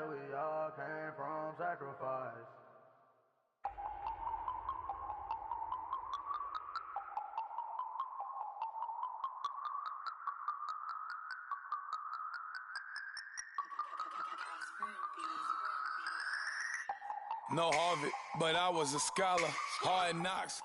we all came from sacrifice. No Harvard, but I was a scholar. Hard knocks.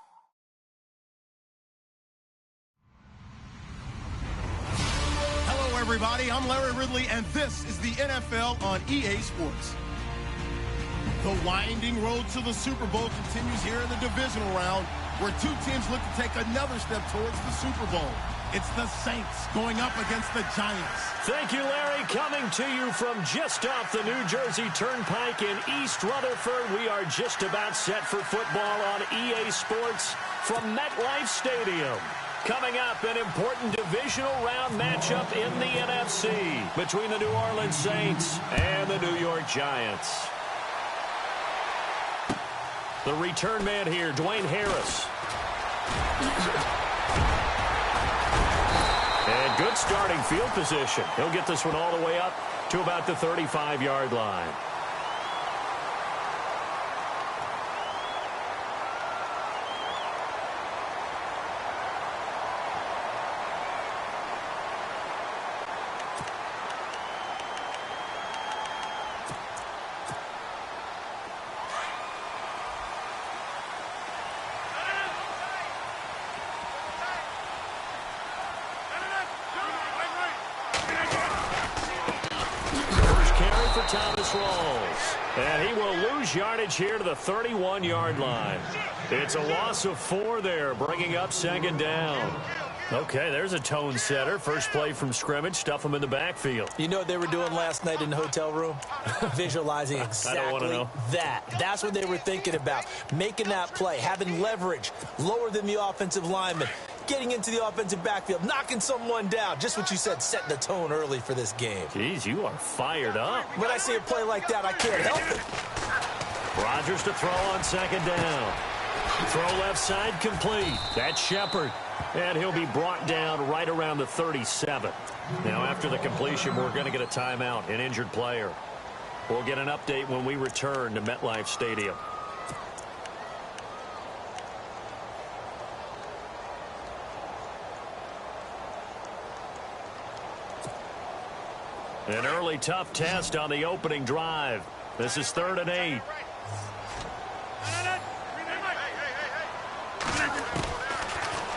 Hello, everybody. I'm Larry Ridley, and this is the NFL on EA Sports. The winding road to the Super Bowl continues here in the divisional round, where two teams look to take another step towards the Super Bowl. It's the Saints going up against the Giants. Thank you, Larry. Coming to you from just off the New Jersey Turnpike in East Rutherford. We are just about set for football on EA Sports from MetLife Stadium. Coming up, an important divisional round matchup in the NFC between the New Orleans Saints and the New York Giants. The return man here, Dwayne Harris. And good starting field position. He'll get this one all the way up to about the 35-yard line. Thomas rolls, and he will lose yardage here to the 31-yard line. It's a loss of 4 there, bringing up second down. Okay, there's a tone setter. First play from scrimmage, stuff him in the backfield. You know what they were doing last night in the hotel room? Visualizing exactly that. That's what they were thinking about. Making that play, having leverage, lower than the offensive lineman, getting into the offensive backfield, knocking someone down. Just what you said, setting the tone early for this game. Jeez, you are fired up. When I see a play like that, I can't help it. Rodgers to throw on second down. Throw left side complete. That's Shepard. And he'll be brought down right around the 37. Now, after the completion, we're going to get a timeout, an injured player. We'll get an update when we return to MetLife Stadium. An early tough test on the opening drive. This is 3rd and 8.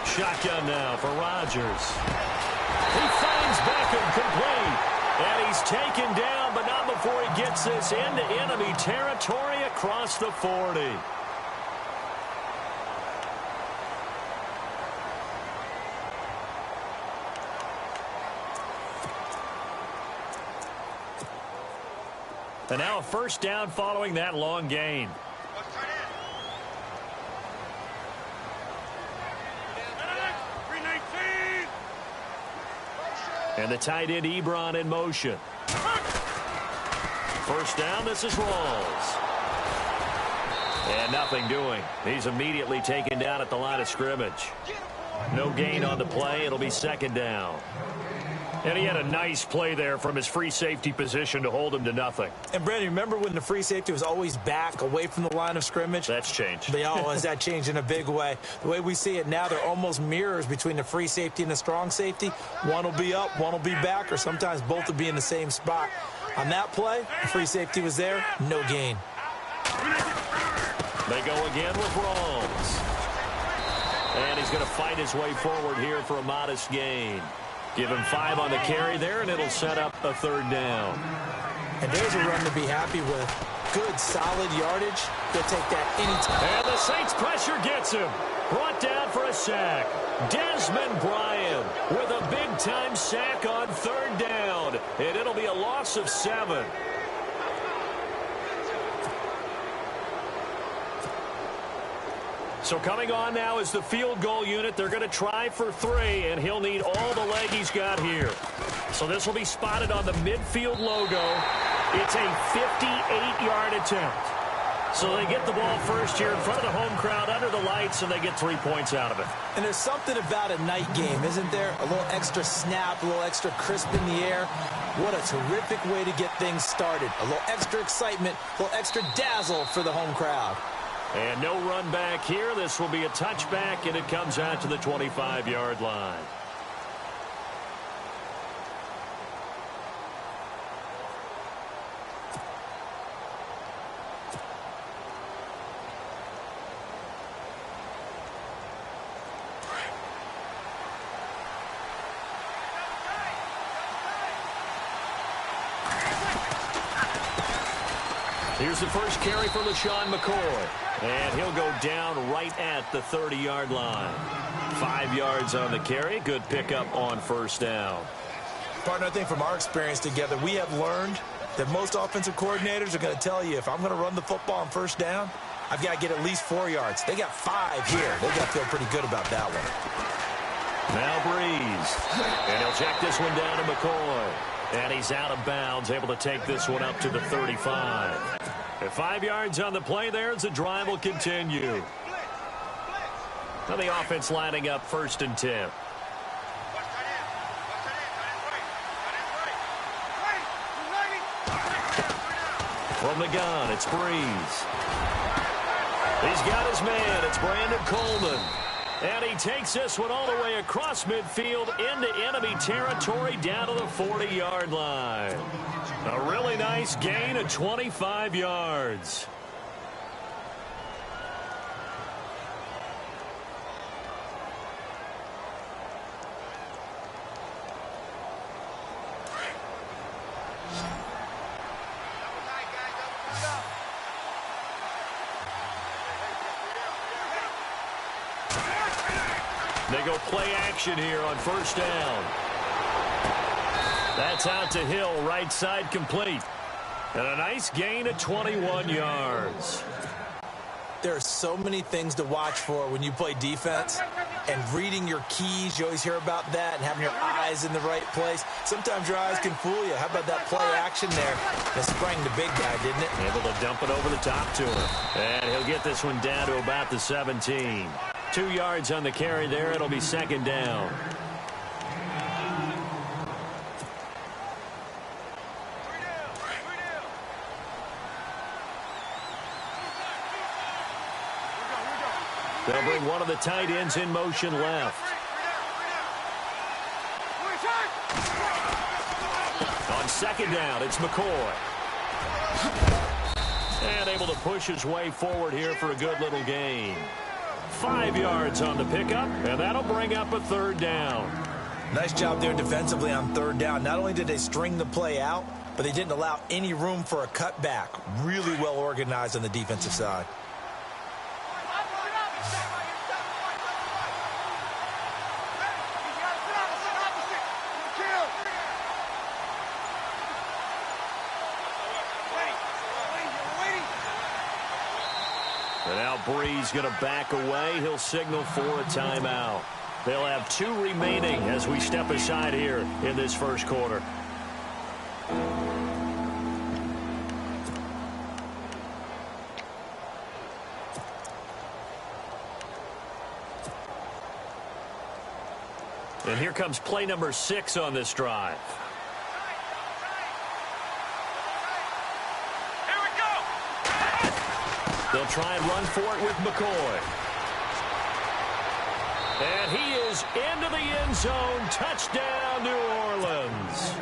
Shotgun now for Rodgers. He finds Beckham complete. And he's taken down, but not before he gets this into enemy territory across the 40. And now a first down following that long gain. And the tight end Ebron in motion. First down, this is Rawls. And nothing doing. He's immediately taken down at the line of scrimmage. No gain on the play. It'll be second down. And he had a nice play there from his free safety position to hold him to nothing. And, Brandon, remember when the free safety was always back away from the line of scrimmage? That's changed. Has that changed in a big way? The way we see it now, they're almost mirrors between the free safety and the strong safety. One will be up, one will be back, or sometimes both will be in the same spot. On that play, the free safety was there, no gain. They go again with Rawls. And he's going to fight his way forward here for a modest gain. Give him 5 on the carry there, and it'll set up a 3rd down. And there's a run to be happy with. Good, solid yardage. They'll take that anytime. And the Saints pressure gets him. Brought down for a sack. Desmond Bryan with a big-time sack on 3rd down. And it'll be a loss of 7. So coming on now is the field goal unit. They're going to try for 3, and he'll need all the leg he's got here. So this will be spotted on the midfield logo. It's a 58-yard attempt. So they get the ball first here in front of the home crowd under the lights, and they get 3 points out of it. And there's something about a night game, isn't there? A little extra snap, a little extra crisp in the air. What a terrific way to get things started. A little extra excitement, a little extra dazzle for the home crowd. And no run back here. This will be a touchback, and it comes out to the 25-yard line. Here's the first carry for LaShawn McCoy. And he'll go down right at the 30-yard line. 5 yards on the carry. Good pickup on first down. Partner, I think from our experience together, we have learned that most offensive coordinators are going to tell you, if I'm going to run the football on first down, I've got to get at least 4 yards. They got 5 here. They got to feel pretty good about that one. Now Breeze. And he'll check this one down to McCoy. And he's out of bounds, able to take this one up to the 35. And 5 yards on the play there as the drive will continue. Now the offense lining up 1st and 10. From the gun, it's Breeze. He's got his man. It's Brandon Coleman. And he takes this one all the way across midfield into enemy territory down to the 40-yard line. A really nice gain of 25 yards. They go play action here on first down. That's out to Hill, right side complete. And a nice gain of 21 yards. There are so many things to watch for when you play defense. And reading your keys, you always hear about that, and having your eyes in the right place. Sometimes your eyes can fool you. How about that play action there? That sprang the big guy, didn't it? Able to dump it over the top to him. And he'll get this one down to about the 17. 2 yards on the carry there. It'll be 2nd down. They'll bring one of the tight ends in motion left. On 2nd down, it's McCoy. And able to push his way forward here for a good little gain. 5 yards on the pickup, and that'll bring up a 3rd down. Nice job there defensively on 3rd down. Not only did they string the play out, but they didn't allow any room for a cutback. Really well organized on the defensive side. And now Breeze going to back away. He'll signal for a timeout. They'll have 2 remaining as we step aside here in this first quarter. And here comes play number 6 on this drive. They'll try and run for it with McCoy. And he is into the end zone. Touchdown, New Orleans.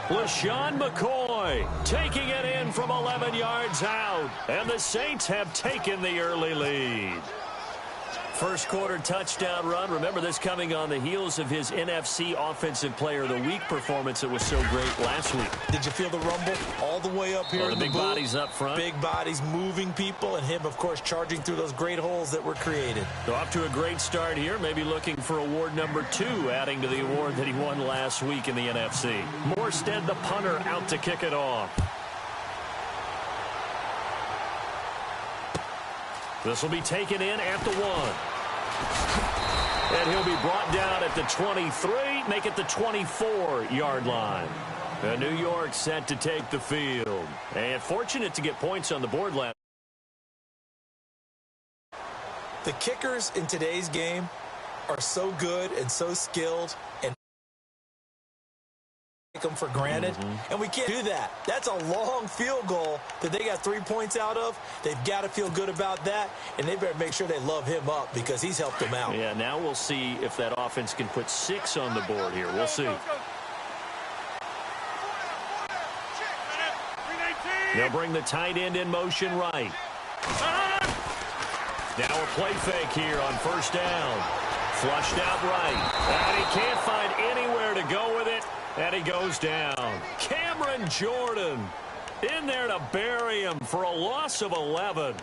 LaShawn McCoy taking it in from 11 yards out. And the Saints have taken the early lead. First quarter touchdown run. Remember, this coming on the heels of his NFC Offensive Player of the Week performance that was so great last week. Did you feel the rumble all the way up here? The big bodies up front. Big bodies moving people, and him, of course, charging through those great holes that were created. So off to a great start here. Maybe looking for award number 2, adding to the award that he won last week in the NFC. Morstead, the punter, out to kick it off. This will be taken in at the 1. And he'll be brought down at the 23, make it the 24-yard line. And New York set to take the field. And fortunate to get points on the board last. The kickers in today's game are so good and so skilled and take them for granted, and we can't do that. That's a long field goal that they got 3 points out of. They've got to feel good about that, and they better make sure they love him up because he's helped them out. Yeah, now we'll see if that offense can put 6 on the board here. We'll see. They'll bring the tight end in motion right. Now a play fake here on first down. Flushed out right. And he can't find anywhere to go with it. And he goes down. Cameron Jordan in there to bury him for a loss of 11.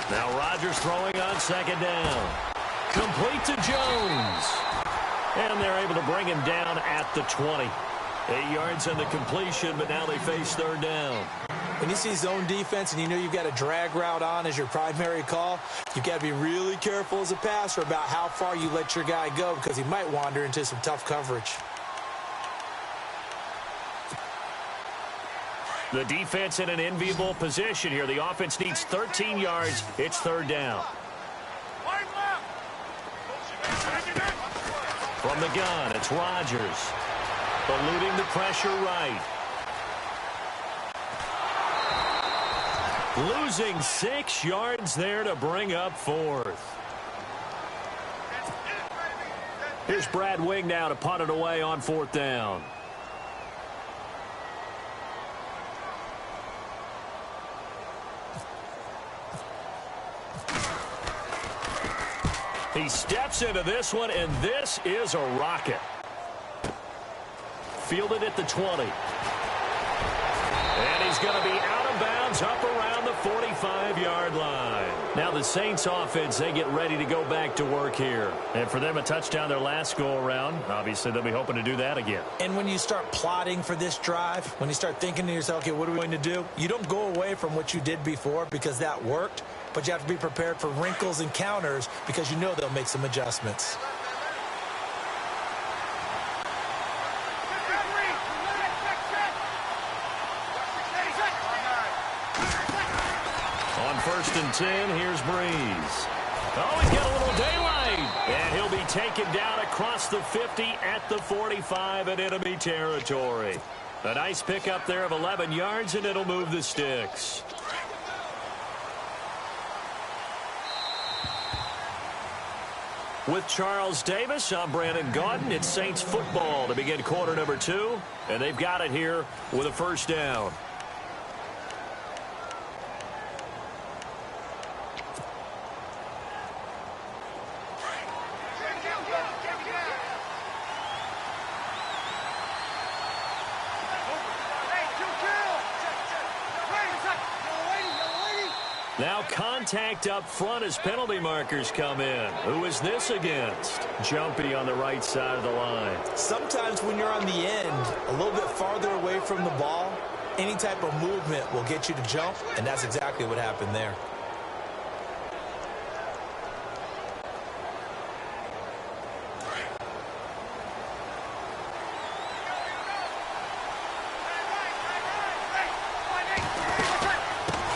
Now Rodgers throwing on second down. Complete to Jones. And they're able to bring him down at the 20. 8 yards on the completion, but now they face third down. When you see zone defense and you know you've got a drag route on as your primary call, you've got to be really careful as a passer about how far you let your guy go because he might wander into some tough coverage. The defense in an enviable position here. The offense needs 13 yards. It's third down. From the gun, it's Rodgers. Eluding the pressure right. Losing 6 yards there to bring up fourth. Here's Brad Wing now to punt it away on fourth down. He steps into this one, and this is a rocket. Fielded at the 20. And he's going to be out of bounds up around the 45-yard line. Now the Saints offense, they get ready to go back to work here. And for them, a touchdown their last go-around. Obviously, they'll be hoping to do that again. And when you start plotting for this drive, when you start thinking to yourself, okay, what are we going to do? You don't go away from what you did before because that worked. But you have to be prepared for wrinkles and counters because you know they'll make some adjustments. On 1st and 10, here's Breeze. Oh, he's got a little daylight. And he'll be taken down across the 50 at the 45 in enemy territory. A nice pickup there of 11 yards, and it'll move the sticks. With Charles Davis, I'm Brandon Gaudin. It's Saints football to begin quarter number 2. And they've got it here with a first down. Now contact up front as penalty markers come in. Who is this against? Jumpy on the right side of the line. Sometimes when you're on the end, a little bit farther away from the ball, any type of movement will get you to jump, and that's exactly what happened there.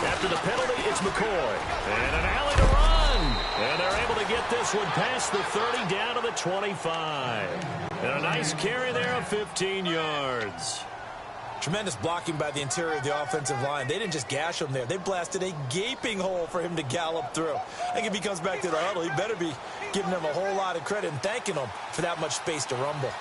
After the penalty, it's McCoy. And an alley to run. And they're able to get this one past the 30 down to the 25. And a nice carry there of 15 yards. Tremendous blocking by the interior of the offensive line. They didn't just gash him there. They blasted a gaping hole for him to gallop through. I think if he comes back to the huddle, he better be giving them a whole lot of credit and thanking them for that much space to rumble.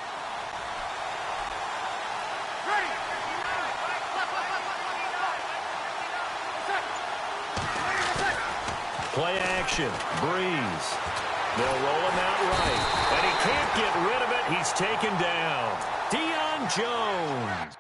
Play action. Breeze. They'll roll him out right. And he can't get rid of it. He's taken down. Deion Jones.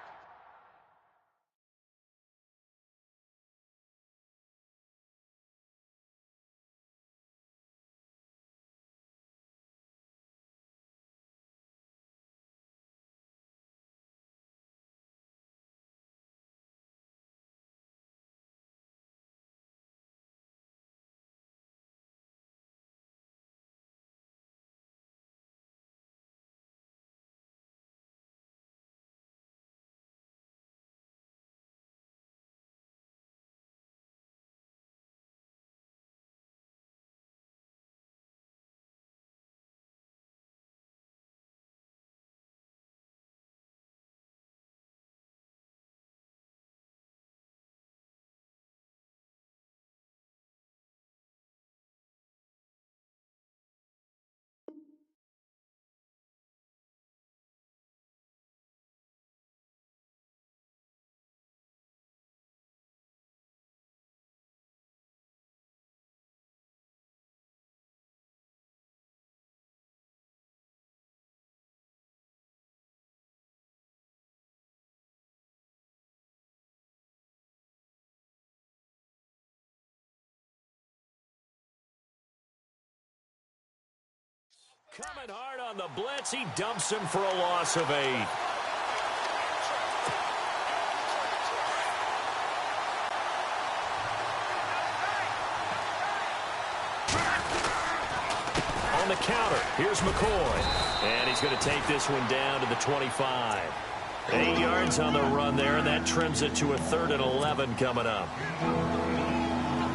Coming hard on the blitz. He dumps him for a loss of 8. On the counter, here's McCoy. And he's going to take this one down to the 25. 8 yards on the run there, and that trims it to a 3rd and 11 coming up.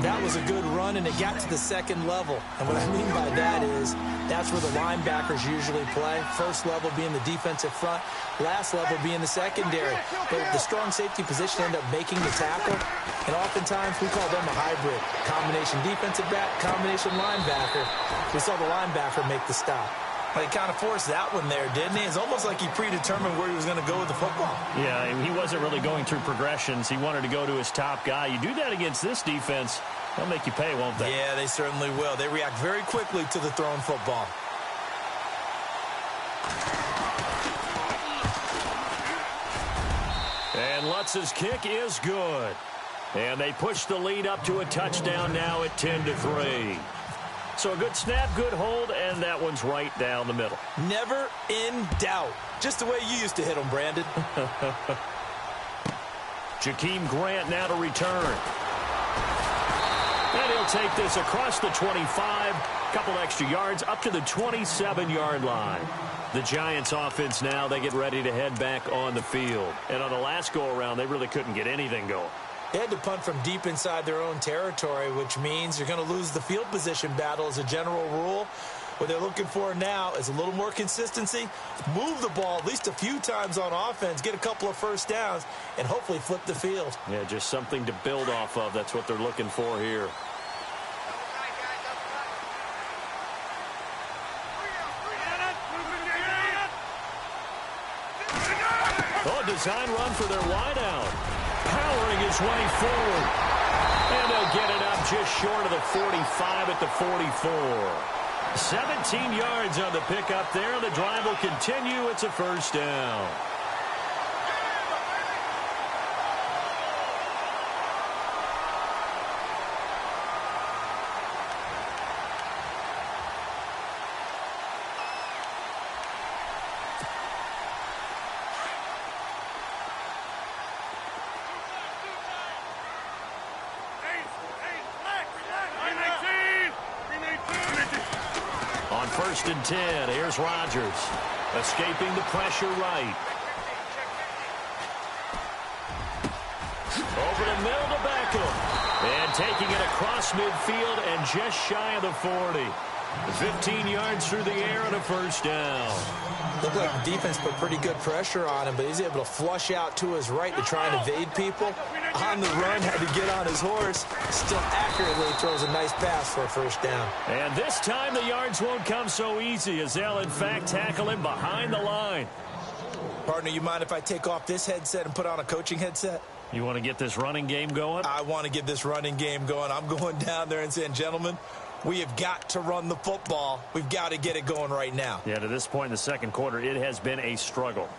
That was a good run, and it got to the second level. And what I mean by that is that's where the linebackers usually play. First level being the defensive front, last level being the secondary. But the strong safety position ended up making the tackle, and oftentimes we call them a hybrid. Combination defensive back, combination linebacker. We saw the linebacker make the stop. But he kind of forced that one there, didn't he? It's almost like he predetermined where he was going to go with the football. Yeah, he wasn't really going through progressions. He wanted to go to his top guy. You do that against this defense, they'll make you pay, won't they? Yeah, they certainly will. They react very quickly to the thrown football. And Lutz's kick is good. And they push the lead up to a touchdown now at 10-3. So a good snap, good hold, and that one's right down the middle. Never in doubt. Just the way you used to hit them, Brandon. Jakeem Grant now to return. And he'll take this across the 25, couple extra yards, up to the 27-yard line. The Giants offense now, they get ready to head back on the field. And on the last go-around, they really couldn't get anything going. They had to punt from deep inside their own territory, which means you're going to lose the field position battle as a general rule. What they're looking for now is a little more consistency, move the ball at least a few times on offense, get a couple of first downs, and hopefully flip the field. Yeah, just something to build off of. That's what they're looking for here. Oh, design run for their wideout. Powering his way forward. And they'll get it up just short of the 45 at the 44. 17 yards on the pickup there. The drive will continue. It's a first down. First and 10. Here's Rodgers. Escaping the pressure right. Over the middle to Beckham. And taking it across midfield and just shy of the 40. 15 yards through the air and a first down. Looked like the defense put pretty good pressure on him, but he's able to flush out to his right to try and evade people. On the run, had to get on his horse. Still accurately throws a nice pass for a first down. And this time the yards won't come so easy as they'll, in fact, tackle him behind the line. Partner, you mind if I take off this headset and put on a coaching headset? You want to get this running game going? I want to get this running game going. I'm going down there and saying, gentlemen, we have got to run the football. We've got to get it going right now. Yeah, to this point in the second quarter, it has been a struggle.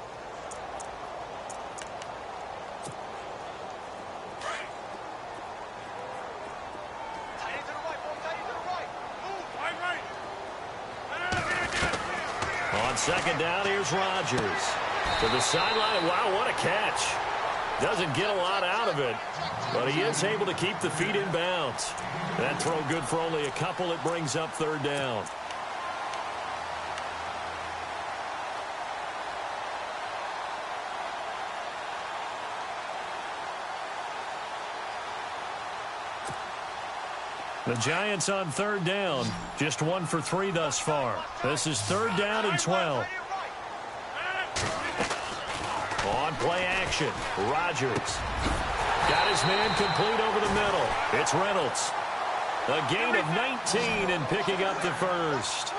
On second down, here's Rodgers. To the sideline. Wow, what a catch. Doesn't get a lot out of it, but he is able to keep the feet in bounds. That throw good for only a couple. It brings up third down. The Giants on third down, just 1 for 3 thus far. This is third down and 12. On play action, Rodgers. Got his man complete over the middle. It's Reynolds. A gain of 19 and picking up the first.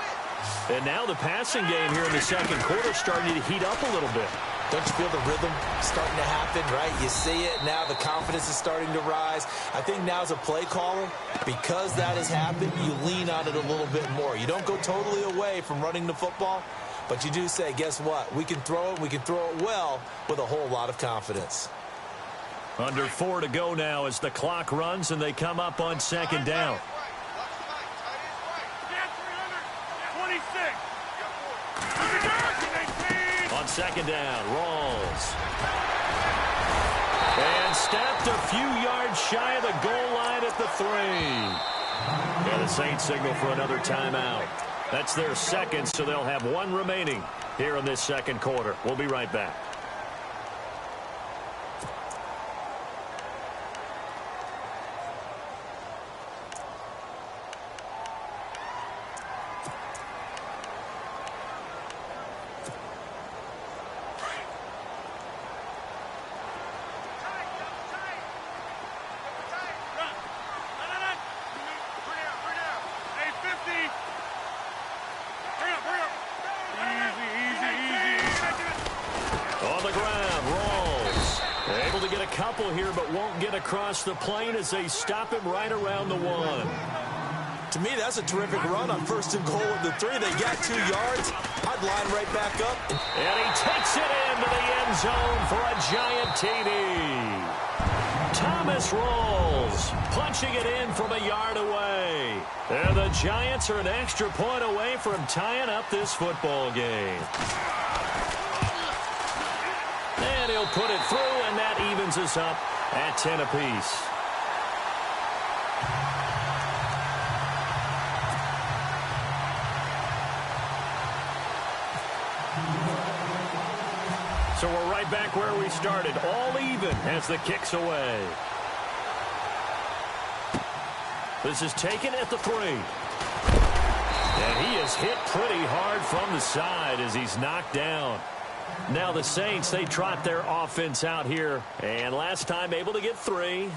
And now the passing game here in the second quarter starting to heat up a little bit. Don't you feel the rhythm starting to happen, right? You see it now. The confidence is starting to rise. I think now as a play caller, because that has happened, you lean on it a little bit more. You don't go totally away from running the football, but you do say, guess what? We can throw it. We can throw it well with a whole lot of confidence. Under 4 to go now as the clock runs and they come up on second down. second down. Rawls. And stepped a few yards shy of the goal line at the 3. And the Saints signal for another timeout. That's their second, so they'll have one remaining here in this second quarter. We'll be right back. Here, but won't get across the plane as they stop him right around the 1. To me, that's a terrific run on 1st and goal at the 3. They got 2 yards. I'd line right back up. And he takes it into the end zone for a giant TD. Thomas Rawls punching it in from a yard away. And the Giants are an extra point away from tying up this football game. And he'll put it through, and that evens us up at 10 apiece. So we're right back where we started, all even as the kick's away. This is taken at the 3. And he is hit pretty hard from the side as he's knocked down. Now the Saints, they trot their offense out here. And last time able to get 3.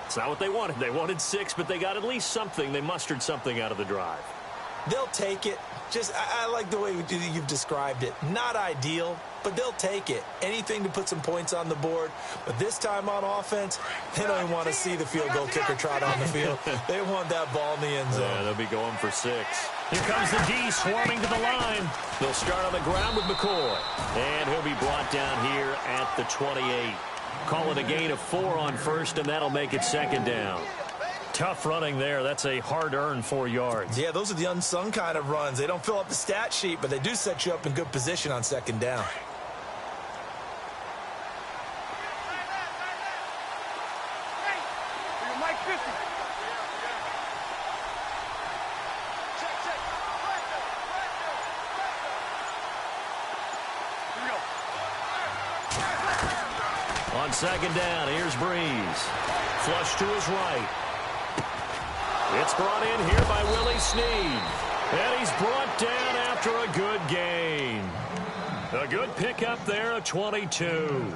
It's not what they wanted. They wanted 6, but they got at least something. They mustered something out of the drive. They'll take it. I like the way you've described it. Not ideal, but they'll take it. Anything to put some points on the board. But this time on offense, they don't even want to see the field goal kicker trot on the field. They want that ball in the end zone. Yeah, they'll be going for 6. Here comes the D swarming to the line. They'll start on the ground with McCoy. And he'll be brought down here at the 28. Call it a gain of 4 on 1st, and that'll make it 2nd down. Tough running there. That's a hard-earned 4 yards. Yeah, those are the unsung kind of runs. They don't fill up the stat sheet, but they do set you up in good position on 2nd down. On 2nd down, here's Breeze. Flush to his right. It's brought in here by Willie Snead. And he's brought down after a good gain. A good pickup there, a 22.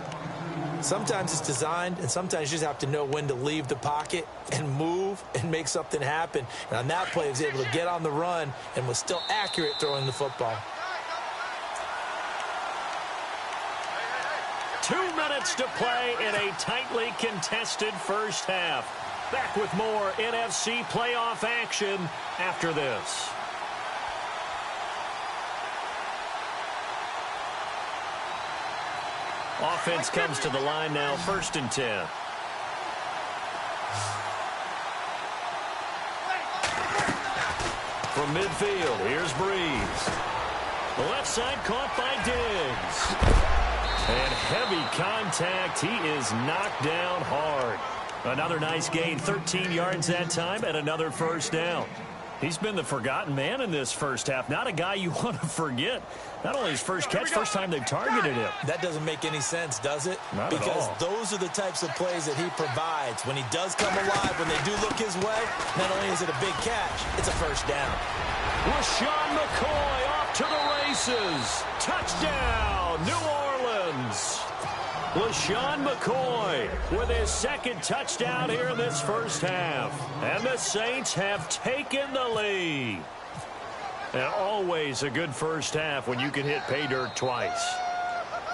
Sometimes it's designed, and sometimes you just have to know when to leave the pocket and move and make something happen. And on that play, he was able to get on the run and was still accurate throwing the football. 2 minutes to play in a tightly contested first half. Back with more NFC playoff action after this. Offense comes to the line now, 1st and 10. From midfield, here's Breeze. The left side caught by Diggs. And heavy contact. He is knocked down hard. Another nice gain, 13 yards that time, and another 1st down. He's been the forgotten man in this first half. Not a guy you want to forget. Not only his first catch, first time they've targeted him. That doesn't make any sense, does it? Not because at all. Those are the types of plays that he provides. When he does come alive, when they do look his way, not only is it a big catch, it's a 1st down. LaShawn McCoy off to the races. Touchdown, New Orleans. LaShawn McCoy with his 2nd touchdown here in this first half. And the Saints have taken the lead. And always a good first half when you can hit pay dirt twice.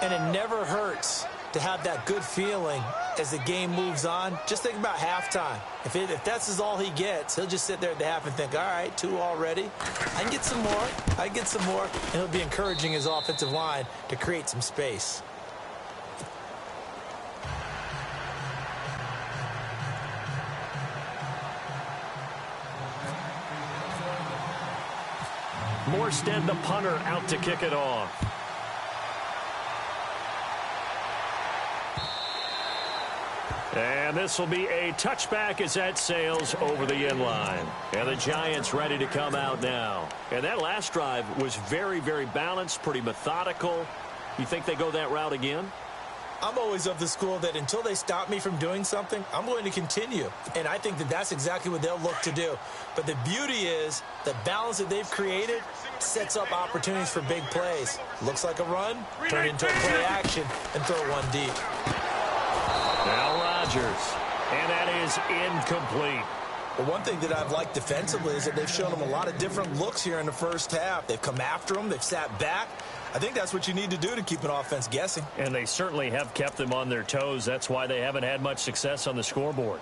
And it never hurts to have that good feeling as the game moves on. Just think about halftime. If that's all he gets, he'll just sit there at the half and think, all right, 2 already. I can get some more. I can get some more. And he'll be encouraging his offensive line to create some space. Morstead, the punter, out to kick it off. And this will be a touchback as that sails over the end line. And the Giants ready to come out now. And that last drive was very, very balanced, pretty methodical. You think they go that route again? I'm always of the school that until they stop me from doing something, I'm going to continue. And I think that that's exactly what they'll look to do. But the beauty is the balance that they've created sets up opportunities for big plays. Looks like a run, turn into a play action, and throw one deep. Now Rodgers, and that is incomplete. But one thing that I've liked defensively is that they've shown them a lot of different looks here in the first half. They've come after them. They've sat back. I think that's what you need to do to keep an offense guessing. And they certainly have kept them on their toes. That's why they haven't had much success on the scoreboard.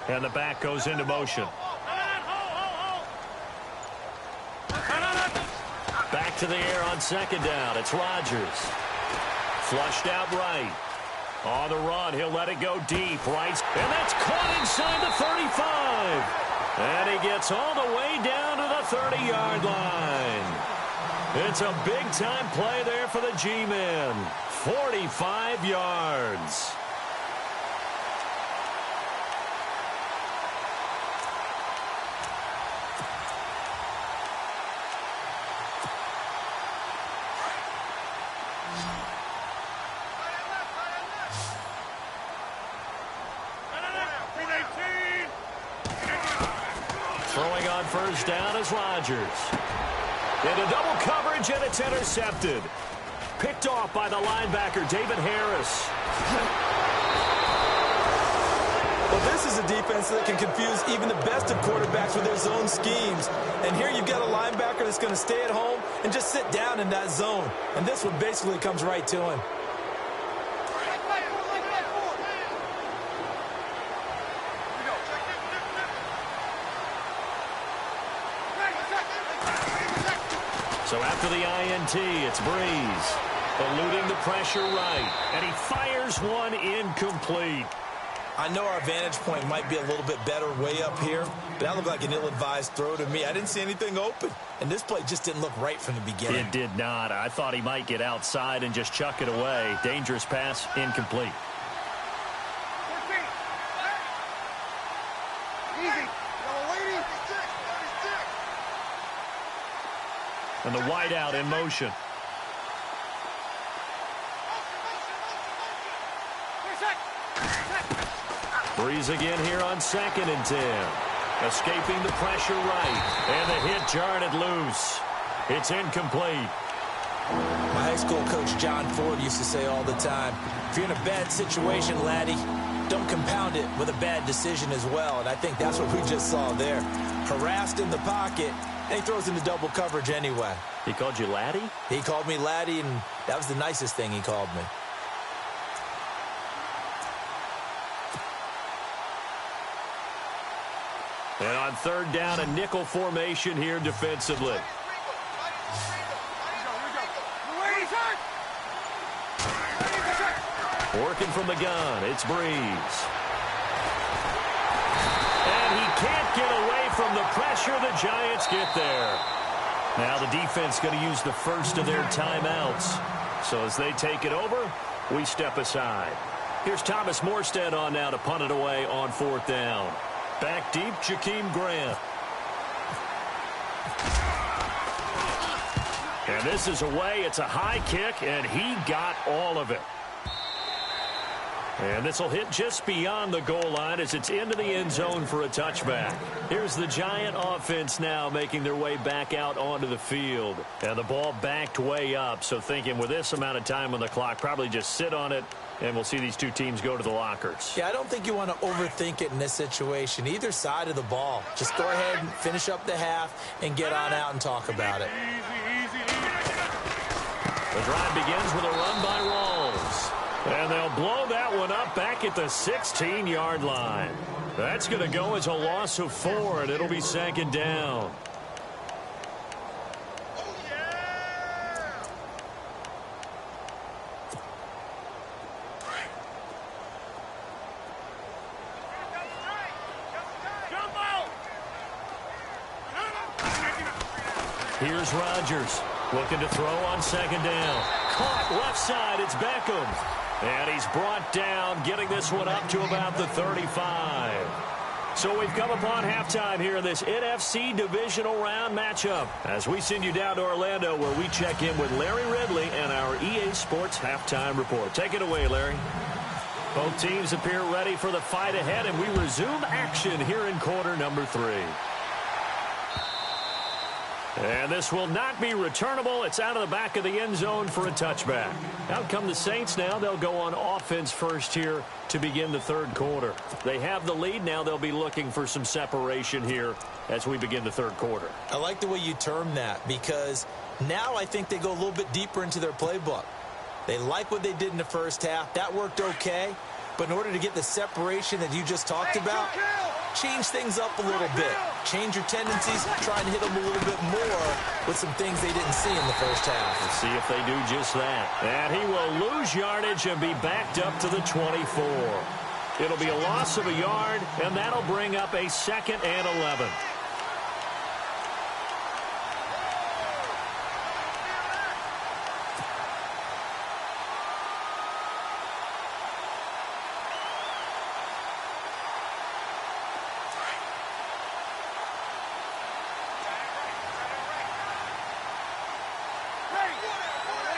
And the back goes into motion. Back to the air on second down. It's Rodgers. Flushed out right. On the run, he'll let it go deep. Right, and that's caught inside the 35. And he gets all the way down to the 30-yard line. It's a big-time play there for the G-men. 45 yards. Throwing on first down is Rodgers. Into double coverage, and it's intercepted. Picked off by the linebacker, David Harris. Well, this is a defense that can confuse even the best of quarterbacks with their zone schemes. And here you've got a linebacker that's going to stay at home and just sit down in that zone. And this one basically comes right to him. So after the INT, it's Breeze. Eluding the pressure right. And he fires one incomplete. I know our vantage point might be a little bit better way up here, but that looked like an ill-advised throw to me. I didn't see anything open, and this play just didn't look right from the beginning. It did not. I thought he might get outside and just chuck it away. Dangerous pass, incomplete. And the wideout in motion. Breeze again here on 2nd and 10. Escaping the pressure right. And the hit jarred it loose. It's incomplete. My high school coach John Ford used to say all the time, if you're in a bad situation, laddie, don't compound it with a bad decision as well. And I think that's what we just saw there. Harassed in the pocket, and he throws into double coverage anyway. He called you laddie? He called me laddie, and that was the nicest thing he called me. And on 3rd down, a nickel formation here defensively. Working from the gun, it's Breeze. And he can't get away from the pressure. The Giants get there. Now the defense going to use the first of their timeouts. So as they take it over, we step aside. Here's Thomas Morstead on now to punt it away on 4th down. Back deep, Jakeem Grant. And this is away. It's a high kick, and he got all of it. And this will hit just beyond the goal line as it's into the end zone for a touchback. Here's the Giant offense now making their way back out onto the field. And the ball backed way up, so thinking with this amount of time on the clock, probably just sit on it, and we'll see these two teams go to the lockers. Yeah, I don't think you want to overthink it in this situation. Either side of the ball. Just go ahead and finish up the half and get on out and talk about it. The drive begins with a run by Rawls. And they'll blow that one up back at the 16-yard line. That's going to go as a loss of 4, and it'll be 2nd down. Here's Rodgers looking to throw on second down. Caught left side. It's Beckham. And he's brought down, getting this one up to about the 35. So we've come upon halftime here in this NFC divisional round matchup as we send you down to Orlando where we check in with Larry Ridley and our EA Sports halftime report. Take it away, Larry. Both teams appear ready for the fight ahead, and we resume action here in quarter number 3. And this will not be returnable. It's out of the back of the end zone for a touchback. Out come the Saints now. They'll go on offense first here to begin the third quarter. They have the lead now. They'll be looking for some separation here as we begin the third quarter. I like the way you term that because now I think they go a little bit deeper into their playbook. They like what they did in the first half. That worked okay. But in order to get the separation that you just talked about, change things up a little bit. Change your tendencies, try and hit them a little bit more with some things they didn't see in the first half. We'll see if they do just that. And he will lose yardage and be backed up to the 24. It'll be a loss of a yard, and that'll bring up a 2nd and 11.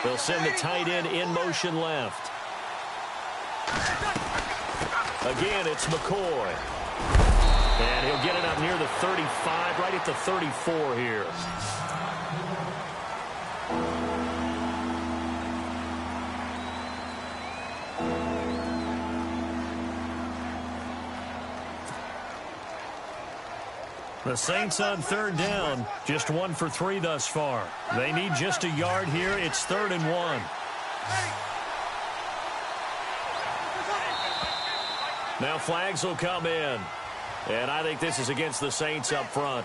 They'll send the tight end in motion left. Again, it's McCoy. And he'll get it up near the 35, right at the 34 here. The Saints on third down, just 1 for 3 thus far. They need just a yard here. It's 3rd and 1. Now flags will come in. And I think this is against the Saints up front.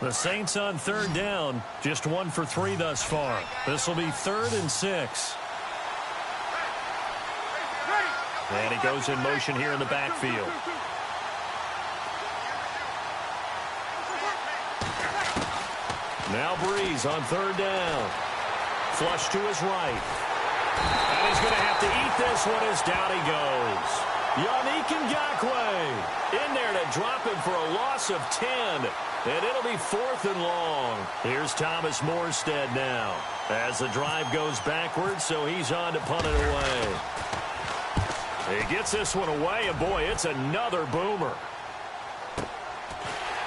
The Saints on third down, just 1 for 3 thus far. This will be 3rd and 6. And he goes in motion here in the backfield. Now Breeze on third down. Flush to his right. And he's going to have to eat this one as down he goes. Yannick Ngakoue in there to drop him for a loss of 10. And it'll be 4th and long. Here's Thomas Morstead now as the drive goes backwards, so he's on to punt it away. He gets this one away, and boy, it's another boomer.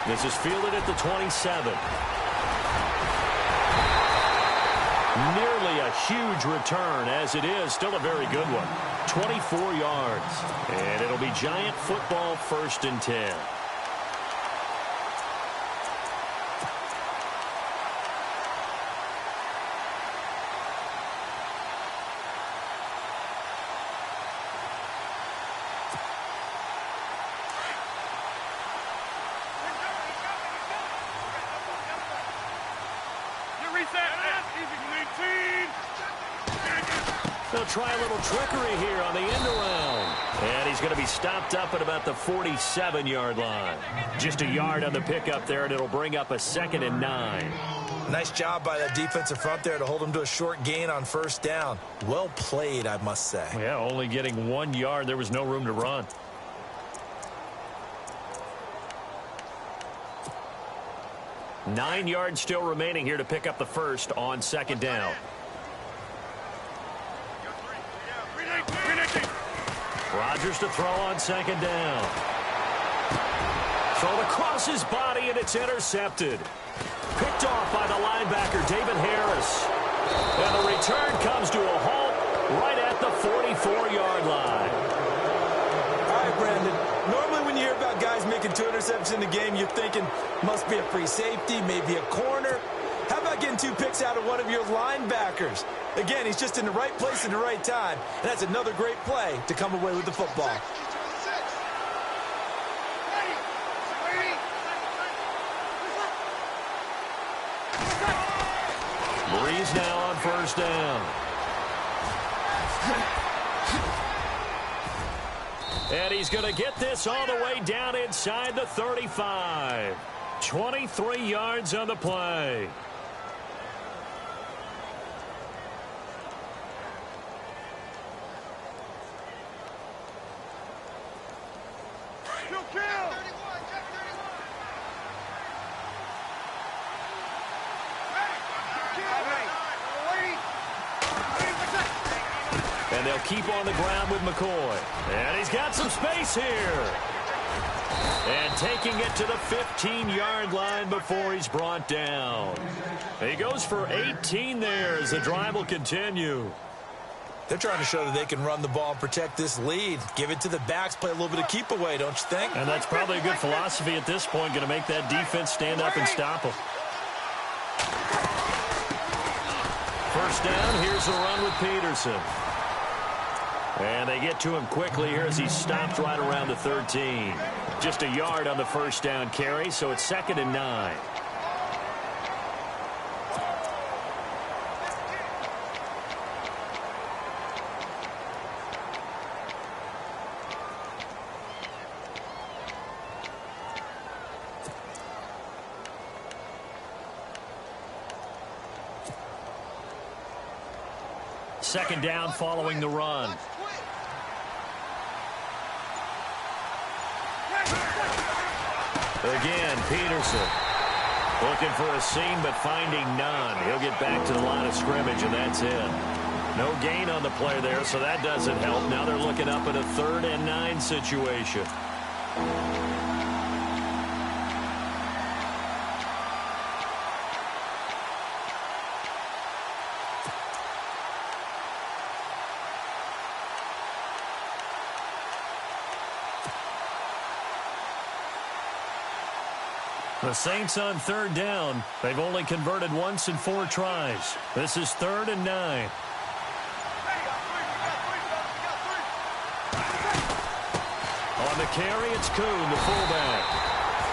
This is fielded at the 27. Nearly a huge return, as it is still a very good one. 24 yards. And it'll be Giant football, 1st and 10. They'll try a little trickery here on the end around. And he's going to be stopped up at about the 47-yard line. Just a yard on the pickup there, and it'll bring up a 2nd and 9. Nice job by that defensive front there to hold him to a short gain on first down. Well played, I must say. Yeah, only getting 1 yard. There was no room to run. Nine yards still remaining here to pick up the first on second down. Rodgers to throw on second down. Thrown across his body, and it's intercepted. Picked off by the linebacker, David Harris. And the return comes to a halt right at the 44-yard line. All right, Brandon. Normally when you hear about guys making 2 interceptions in the game, you're thinking must be a free safety, maybe a corner. How about getting 2 picks out of one of your linebackers? Again, he's just in the right place at the right time. And that's another great play to come away with the football. Breeze now on first down. And he's going to get this all the way down inside the 35. 23 yards on the play. And they'll keep on the ground with McCoy. And he's got some space here. And taking it to the 15-yard line before he's brought down. He goes for 18 there as the drive will continue. They're trying to show that they can run the ball and protect this lead. Give it to the backs, play a little bit of keep away, don't you think? And that's probably a good philosophy at this point, going to make that defense stand up and stop them. First down, here's a run with Peterson. And they get to him quickly here as he stopped right around the 13. Just a yard on the first down carry, so it's 2nd and 9. Second down following the run. Again, Peterson looking for a seam but finding none. He'll get back to the line of scrimmage, and that's it. No gain on the play there, so that doesn't help. Now they're looking up at a 3rd and 9 situation. The Saints on 3rd down. They've only converted once in 4 tries. This is 3rd and 9. On the carry, it's Kuhn, the fullback.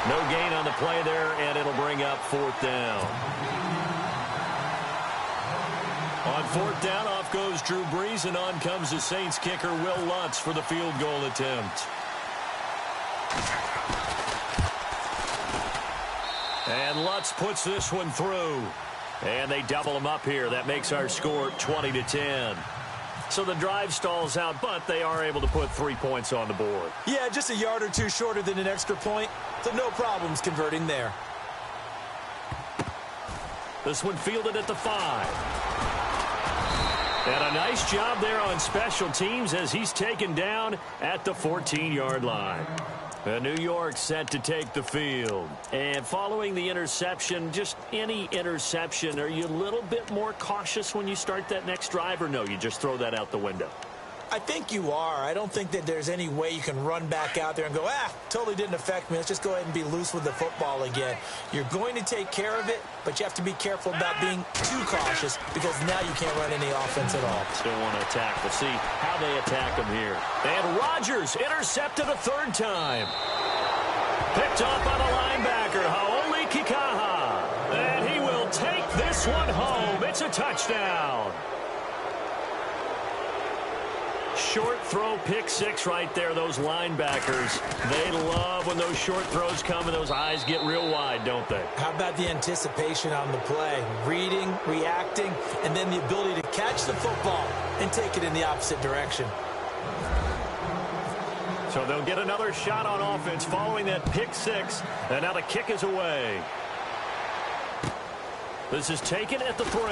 No gain on the play there, and it'll bring up 4th down. On 4th down, off goes Drew Brees, and on comes the Saints kicker, Will Lutz, for the field goal attempt. And Lutz puts this one through. And they double him up here. That makes our score 20-10. So the drive stalls out, but they are able to put 3 points on the board. Yeah, just a yard or two shorter than an extra point. So no problems converting there. This one fielded at the 5. And a nice job there on special teams as he's taken down at the 14-yard line. New York set to take the field. And following the interception, just any interception, are you a little bit more cautious when you start that next drive, or no, you just throw that out the window? I think you are. I don't think that there's any way you can run back out there and go, totally didn't affect me. Let's just go ahead and be loose with the football again. You're going to take care of it, but you have to be careful about being too cautious because now you can't run any offense at all. Still want to attack. We'll see how they attack them here. And Rodgers intercepted a 3rd time. Picked off by the linebacker, Haoli Kikaha. And he will take this one home. It's a touchdown. Short throw, pick 6 right there. Those linebackers, they love when those short throws come and those eyes get real wide, don't they? How about the anticipation on the play? Reading, reacting, and then the ability to catch the football and take it in the opposite direction. So they'll get another shot on offense following that pick 6, and now the kick is away. This is taken at the 3.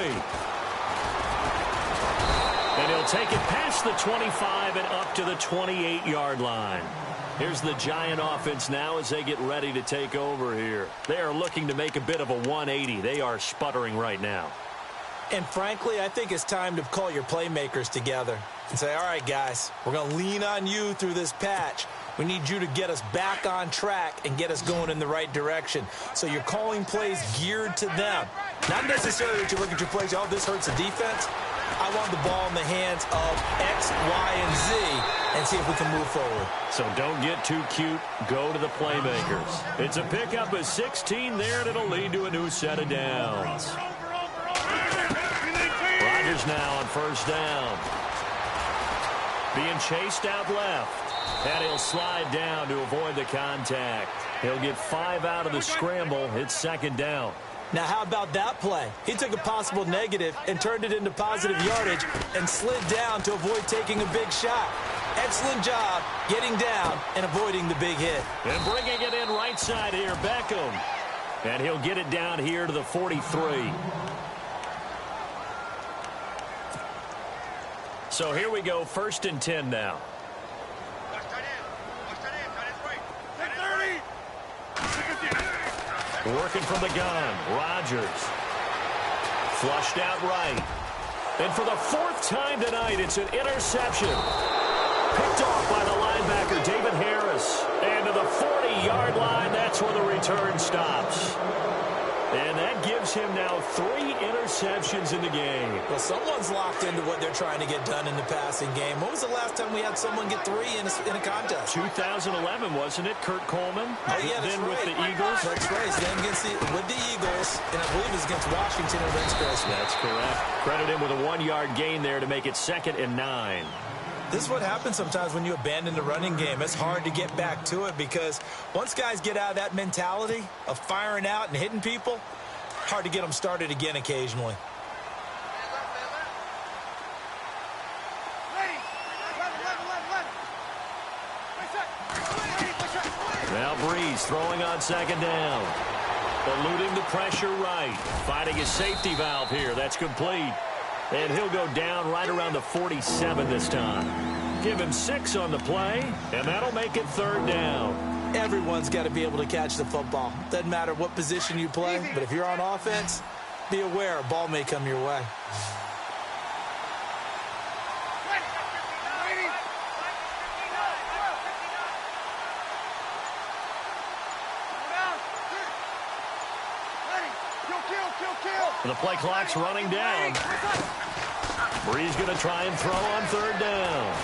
And he'll take it past the 25 and up to the 28-yard line. Here's the Giant offense now as they get ready to take over here. They are looking to make a bit of a 180. They are sputtering right now. And frankly, I think it's time to call your playmakers together and say, all right, guys, we're going to lean on you through this patch. We need you to get us back on track and get us going in the right direction. So you're calling plays geared to them. Not necessarily that you look at your plays, oh, this hurts the defense. I want the ball in the hands of X, Y, and Z and see if we can move forward. So don't get too cute. Go to the playmakers. It's a pickup of 16 there, and it'll lead to a new set of downs. Rodgers now on first down. Being chased out left. And he'll slide down to avoid the contact. He'll get 5 out of the scramble. It's second down. Now, how about that play? He took a possible negative and turned it into positive yardage and slid down to avoid taking a big shot. Excellent job getting down and avoiding the big hit. And bringing it in right side here, Beckham. And he'll get it down here to the 43. So here we go, 1st and 10 now. Working from the gun, Rodgers. Flushed out right. And for the 4th time tonight, it's an interception. Picked off by the linebacker, David Harris. And to the 40-yard line, that's where the return stops. And that gives him now 3 interceptions in the game. Well, someone's locked into what they're trying to get done in the passing game. When was the last time we had someone get 3 in a contest? 2011, wasn't it? Kurt Coleman? Oh, yeah, that's then right. with the Eagles. That's right. Then with the Eagles, and I believe it's against Washington or against Christmas. That's correct. Credit him with a 1-yard gain there to make it 2nd and 9. This is what happens sometimes when you abandon the running game. It's hard to get back to it because once guys get out of that mentality of firing out and hitting people, hard to get them started again occasionally. Now Breeze throwing on 2nd down. Eluding the pressure right. Finding his safety valve here. That's complete. And he'll go down right around the 47 this time. Give him 6 on the play, and that'll make it 3rd down. Everyone's got to be able to catch the football. Doesn't matter what position you play, but if you're on offense, be aware a ball may come your way. The play clock's running down. Breeze going to try and throw on 3rd down.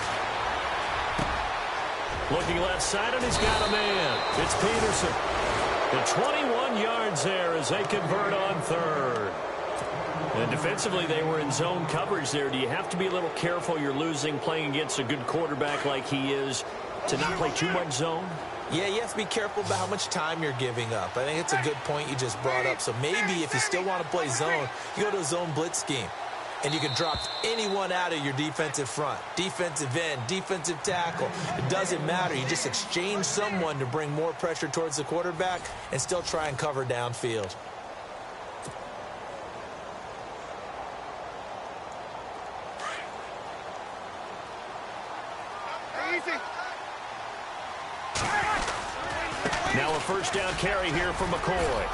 Looking left side, and he's got a man. It's Peterson. The 21 yards there as they convert on 3rd. And defensively, they were in zone coverage there. Do you have to be a little careful you're losing playing against a good quarterback like he is to not play too much zone? Yeah, you have to be careful about how much time you're giving up. I think it's a good point you just brought up. So maybe if you still want to play zone, you go to a zone blitz scheme. And you can drop anyone out of your defensive front. Defensive end, defensive tackle. It doesn't matter. You just exchange someone to bring more pressure towards the quarterback and still try and cover downfield. Now a 1st down carry here for McCoy.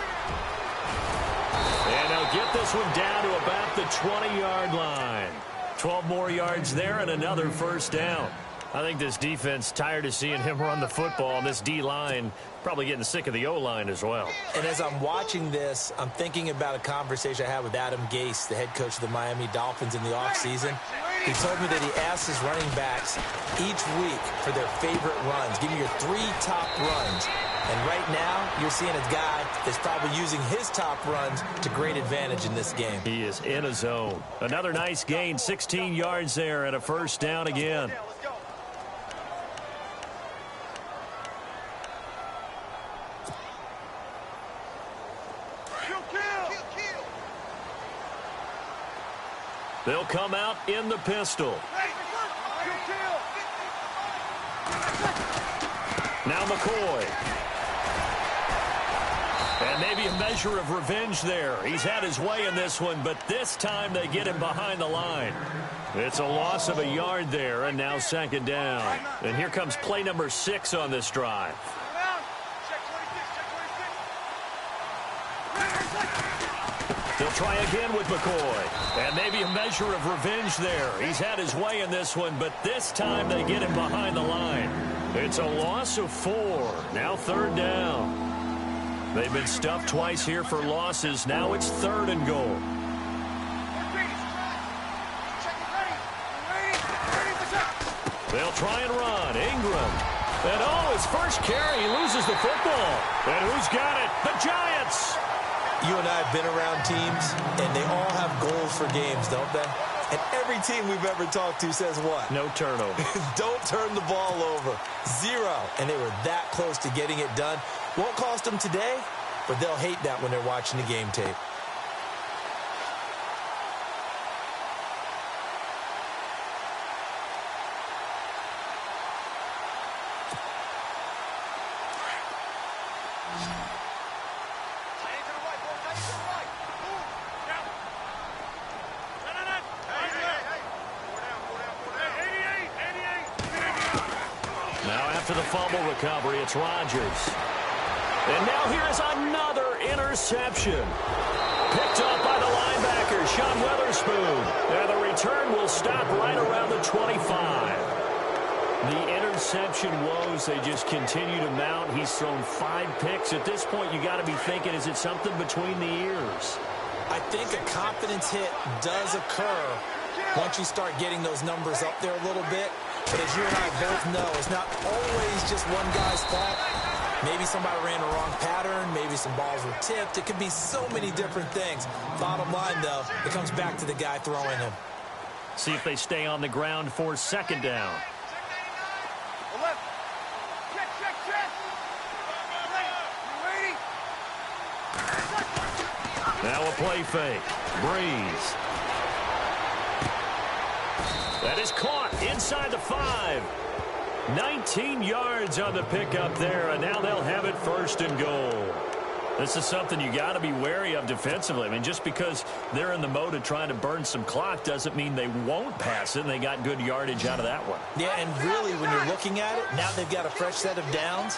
And they'll get this one down to about the 20-yard line. 12 more yards there and another 1st down. I think this defense tired of seeing him run the football. This D-line probably getting sick of the O-line as well. And as I'm watching this, I'm thinking about a conversation I had with Adam Gase, the head coach of the Miami Dolphins in the offseason. He told me that he asked his running backs each week for their favorite runs. Give me your 3 top runs. And right now, you're seeing a guy that's probably using his top runs to great advantage in this game. He is in a zone. Another nice gain, 16 yards there and a 1st down again. They'll come out in the pistol. Now McCoy. And maybe a measure of revenge there. He's had his way in this one, but this time they get him behind the line. It's a loss of a yard there, and now 2nd down. And here comes play number 6 on this drive. They'll try again with McCoy. And maybe a measure of revenge there. He's had his way in this one, but this time they get him behind the line. It's a loss of 4. Now 3rd down. They've been stuffed twice here for losses. Now it's 3rd and goal. try and run. Ingram. And his first carry, he loses the football. And who's got it? The Giants. You and I have been around teams, and they all have goals for games, don't they? And every team we've ever talked to says what? No turnover. Don't turn the ball over. 0. And they were that close to getting it done. Won't cost them today, but they'll hate that when they're watching the game tape. To the fumble recovery, it's Rodgers. And now here's another interception. Picked up by the linebacker, Sean Weatherspoon. And the return will stop right around the 25. The interception woes, they just continue to mount. He's thrown 5 picks. At this point, you got to be thinking, is it something between the ears? I think a confidence hit does occur once you start getting those numbers up there a little bit. But as you and I both know, it's not always just one guy's fault. Maybe somebody ran a wrong pattern. Maybe some balls were tipped. It could be so many different things. Bottom line, though, it comes back to the guy throwing him. See if they stay on the ground for second down. Now a play fake. Breeze. That is caught inside the 5. 19 yards on the pickup there, and now they'll have it 1st and goal. This is something you got to be wary of defensively. I mean, just because they're in the mode of trying to burn some clock doesn't mean they won't pass it, and they got good yardage out of that one. Yeah, and really, when you're looking at it, now they've got a fresh set of downs.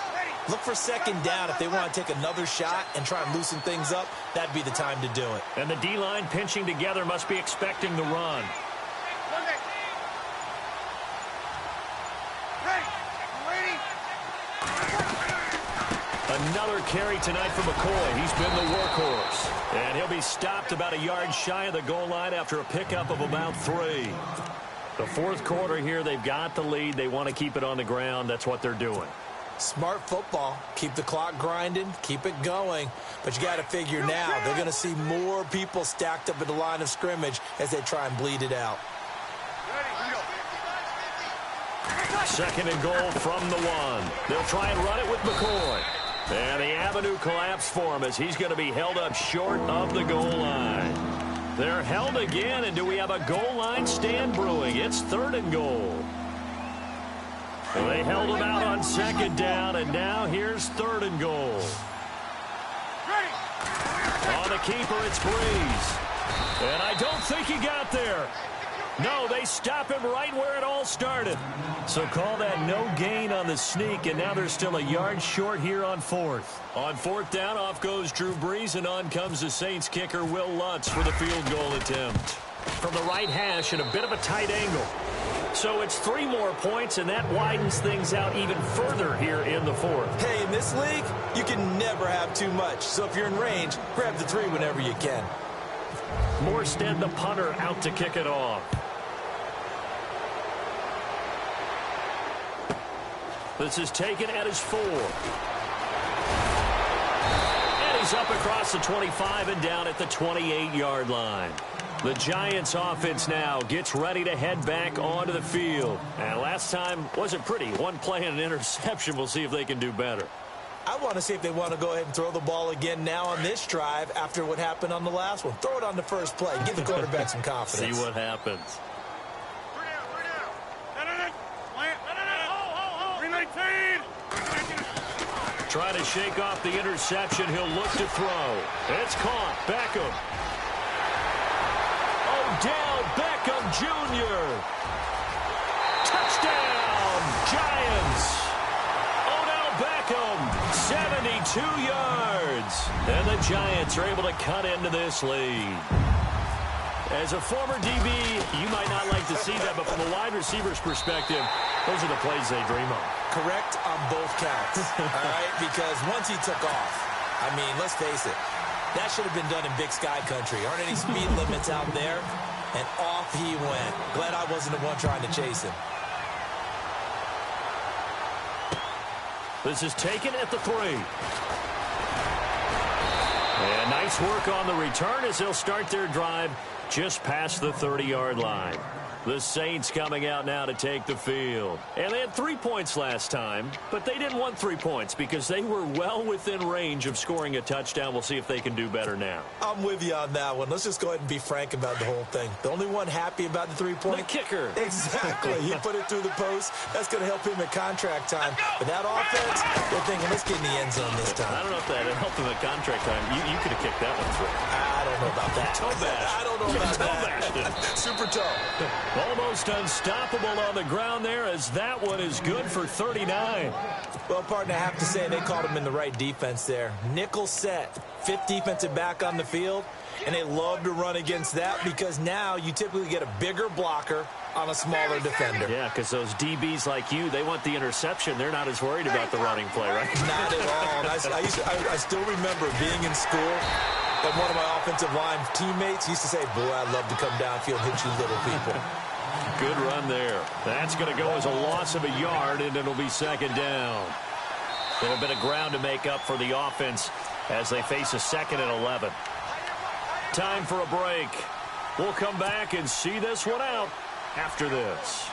Look for second down. If they want to take another shot and try and loosen things up, that'd be the time to do it. And the D-line pinching together must be expecting the run. Another carry tonight for McCoy. He's been the workhorse. And he'll be stopped about a yard shy of the goal line after a pickup of about 3. The 4th quarter here, they've got the lead. They want to keep it on the ground. That's what they're doing. Smart football. Keep the clock grinding. Keep it going. But you got to figure now they're going to see more people stacked up at the line of scrimmage as they try and bleed it out. 2nd and goal from the 1. They'll try and run it with McCoy. And the avenue collapsed for him as he's going to be held up short of the goal line. They're held again, and do we have a goal line stand brewing? It's 3rd and goal. They held him out on 2nd down, and now here's 3rd and goal. On the keeper, it's Breeze. And I don't think he got there. No, they stop him right where it all started. So call that no gain on the sneak, and now they're still a yard short here on 4th. On 4th down, off goes Drew Brees, and on comes the Saints kicker, Will Lutz, for the field goal attempt. From the right hash at a bit of a tight angle. So it's 3 more points, and that widens things out even further here in the 4th. Hey, in this league, you can never have too much. So if you're in range, grab the 3 whenever you can. Morstead, the punter, out to kick it off. This is taken at his 4. And he's up across the 25 and down at the 28-yard line. The Giants offense now gets ready to head back onto the field. And last time wasn't pretty. 1 play and an interception. We'll see if they can do better. I want to see if they want to go ahead and throw the ball again now on this drive after what happened on the last one. Throw it on the first play. Give the quarterback some confidence. See what happens. Trying to shake off the interception. He'll look to throw. It's caught. Beckham. Odell Beckham Jr. Touchdown, Giants. Odell Beckham, 72 yards. And the Giants are able to cut into this lead. As a former DB, you might not like to see that, but from a wide receiver's perspective, those are the plays they dream of. Correct on both counts, all right? Because once he took off, I mean, let's face it, that should have been done in Big Sky country. Aren't any speed limits out there? And off he went. Glad I wasn't the one trying to chase him. This is taken at the 3. And nice work on the return as they'll start their drive just past the 30-yard line. The Saints coming out now to take the field. And they had 3 points last time, but they didn't want 3 points because they were well within range of scoring a touchdown. We'll see if they can do better now. I'm with you on that one. Let's just go ahead and be frank about the whole thing. The only one happy about the 3-point? The kicker. Exactly. He put it through the post. That's going to help him at contract time. But that offense, they're thinking, let's get in the end zone this time. I don't know if that helped him at contract time. You could have kicked that one through. I don't know about that. Toe bash. I don't know about that. Super toe. Almost unstoppable on the ground there as that one is good for 39. Well, partner, I have to say they called him in the right defense there. Nickel set, 5th defensive back on the field, and they love to run against that because now you typically get a bigger blocker on a smaller defender. Yeah, because those DBs like you, they want the interception. They're not as worried about the running play, right? Not at all. I still remember being in school, and one of my offensive line teammates used to say, boy, I'd love to come downfield and hit you little people. Good run there. That's going to go as a loss of a yard, and it'll be 2nd down. A little bit of ground to make up for the offense as they face a 2nd and 11. Time for a break. We'll come back and see this one out after this.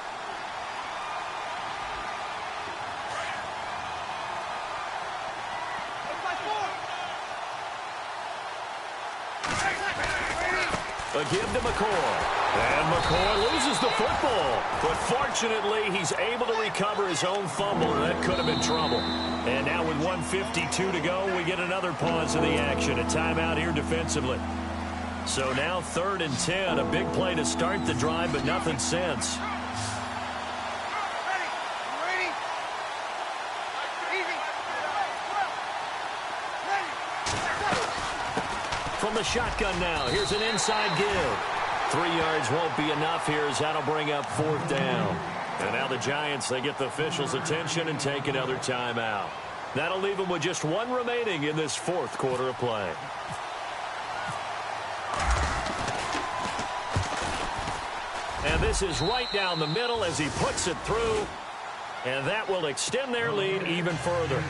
A give to McCoy. And McCoy loses the football. But fortunately, he's able to recover his own fumble, and that could have been trouble. And now with 1:52 to go, we get another pause in the action. A timeout here defensively. So now 3rd and 10. A big play to start the drive, but nothing since. From the shotgun now, here's an inside give. 3 yards won't be enough here as that'll bring up 4th down. And now the Giants, they get the officials' attention and take another timeout. That'll leave them with just 1 remaining in this 4th quarter of play. And this is right down the middle as he puts it through. And that will extend their lead even further.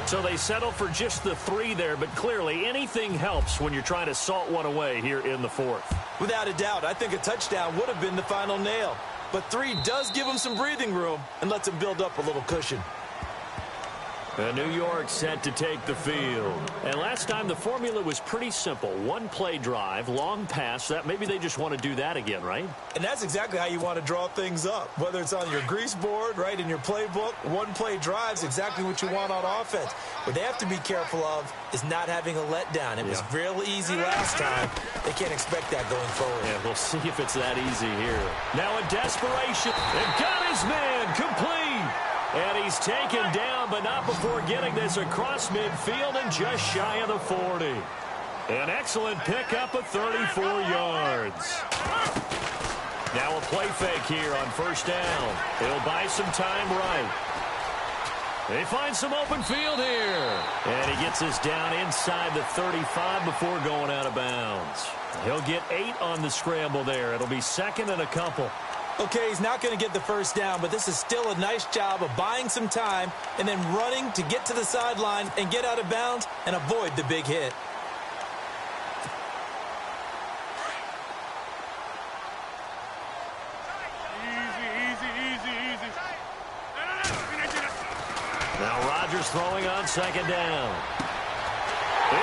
So they settle for just the 3 there, but clearly anything helps when you're trying to salt one away here in the 4th. Without a doubt, I think a touchdown would have been the final nail. But 3 does give them some breathing room and lets them build up a little cushion. New York set to take the field. And last time the formula was pretty simple. 1-play drive, long pass. That maybe they just want to do that again, right? And that's exactly how you want to draw things up. Whether it's on your grease board, right, in your playbook, 1-play drive is exactly what you want on offense. What they have to be careful of is not having a letdown. It was real easy last time. They can't expect that going forward. Yeah, we'll see if it's that easy here. Now in desperation, they've got his man complete. And he's taken down, but not before getting this across midfield and just shy of the 40. An excellent pickup of 34 yards. Now a play fake here on 1st down. He'll buy some time right. They find some open field here. And he gets this down inside the 35 before going out of bounds. He'll get 8 on the scramble there. It'll be 2nd and a couple. Okay, he's not going to get the 1st down, but this is still a nice job of buying some time and then running to get to the sideline and get out of bounds and avoid the big hit. Easy. Now Rodgers throwing on 2nd down.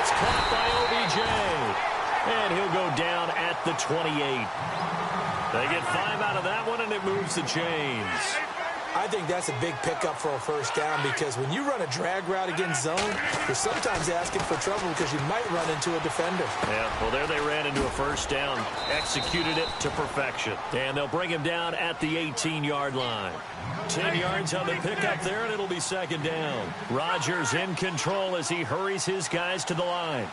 It's caught by OBJ. And he'll go down at the 28. They get 5 out of that one, and it moves the chains. I think that's a big pickup for a 1st down because when you run a drag route against zone, you're sometimes asking for trouble because you might run into a defender. Yeah, well, there they ran into a 1st down, executed it to perfection. And they'll bring him down at the 18-yard line. 10 yards on the pickup there, and it'll be 2nd down. Rodgers in control as he hurries his guys to the line.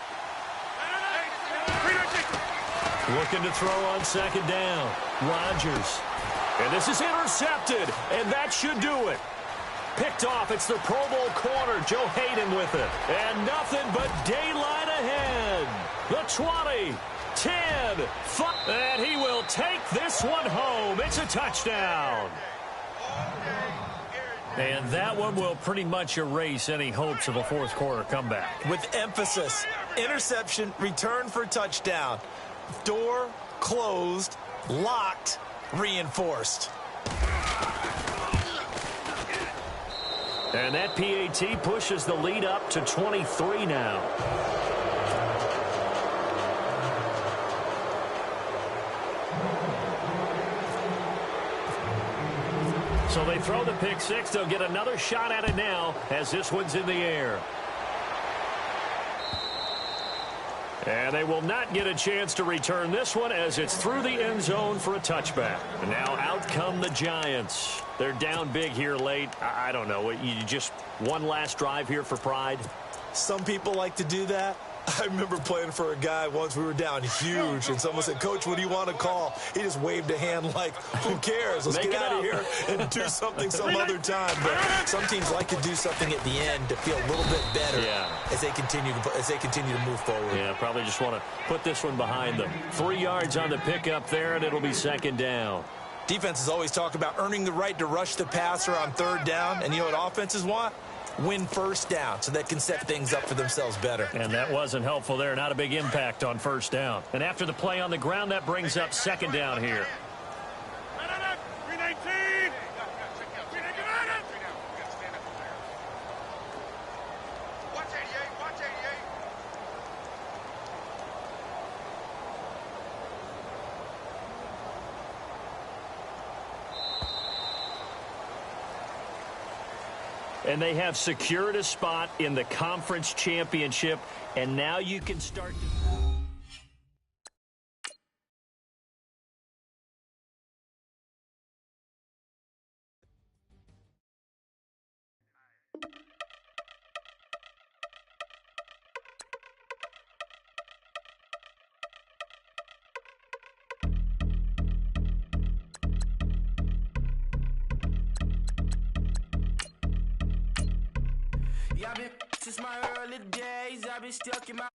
Looking to throw on 2nd down. Rodgers. And this is intercepted, and that should do it. Picked off. It's the Pro Bowl corner, Joe Hayden with it. And nothing but daylight ahead. The 20, 10, 5, and he will take this one home. It's a touchdown. And that one will pretty much erase any hopes of a fourth quarter comeback. With emphasis, interception, return for touchdown. Door closed, locked, reinforced. And that PAT pushes the lead up to 23 now. So they throw the pick six. They'll get another shot at it now as this one's in the air. And they will not get a chance to return this one as it's through the end zone for a touchback. And now out come the Giants. They're down big here late. I don't know. You just one last drive here for pride? Some people like to do that. I remember playing for a guy once. We were down huge, and someone said, "Coach, what do you want to call?" He just waved a hand like, "Who cares? Let's get out of here and do something some other time." But some teams like to do something at the end to feel a little bit better as they continue to move forward. Yeah, probably just want to put this one behind them. 3 yards on the pickup there, and it'll be second down. Defenses always talk about earning the right to rush the passer on third down, and you know what offenses want? Win first down so they can set things up for themselves better. And that wasn't helpful there. Not a big impact on first down. And after the play on the ground, that brings up second down here. And they have secured a spot in the conference championship. And now you can start to... Since my early days, I've been stuck in my